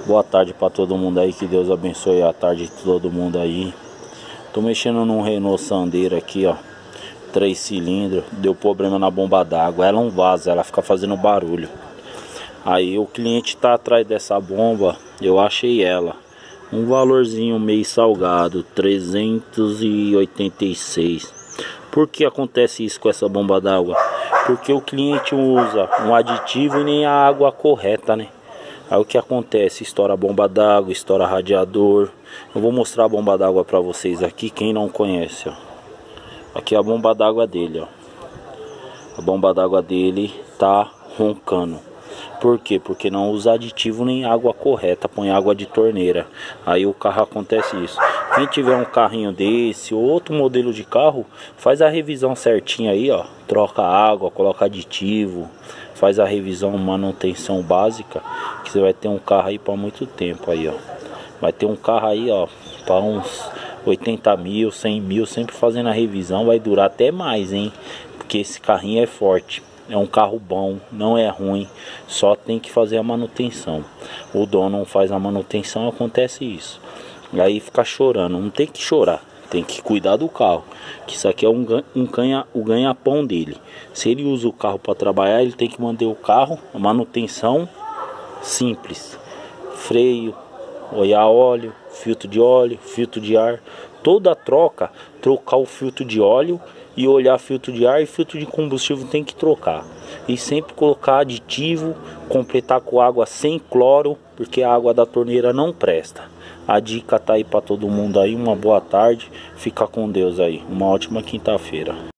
Boa tarde para todo mundo aí, que Deus abençoe a tarde de todo mundo aí. Tô mexendo num Renault Sandero aqui, ó, 3 cilindros, deu problema na bomba d'água, ela não vaza, ela fica fazendo barulho. Aí o cliente tá atrás dessa bomba, eu achei ela, um valorzinho meio salgado, 386. Por que acontece isso com essa bomba d'água? Porque o cliente usa um aditivo e nem a água correta, né? Aí o que acontece? Estoura a bomba d'água, estoura radiador. Eu vou mostrar a bomba d'água para vocês aqui, quem não conhece, ó. Aqui é a bomba d'água dele, ó. A bomba d'água dele tá roncando. Por quê? Porque não usa aditivo nem água correta, põe água de torneira. Aí o carro acontece isso. Quem tiver um carrinho desse ou outro modelo de carro, faz a revisão certinha aí, ó. Troca água, coloca aditivo, faz a revisão, manutenção básica, que você vai ter um carro aí para muito tempo aí, ó. Vai ter um carro aí, ó, para uns 80 mil, 100 mil, sempre fazendo a revisão, vai durar até mais, hein? Porque esse carrinho é forte. É um carro bom, não é ruim, só tem que fazer a manutenção. O dono não faz a manutenção, acontece isso. Aí fica chorando, não tem que chorar, tem que cuidar do carro. Que isso aqui é o ganha-pão dele. Se ele usa o carro para trabalhar, ele tem que manter o carro, a manutenção simples. Freio, olhar óleo, filtro de ar. Toda troca, trocar o filtro de óleo e olhar filtro de ar e filtro de combustível tem que trocar. E sempre colocar aditivo, completar com água sem cloro, porque a água da torneira não presta. A dica tá aí para todo mundo aí, uma boa tarde, fica com Deus aí, uma ótima quinta-feira.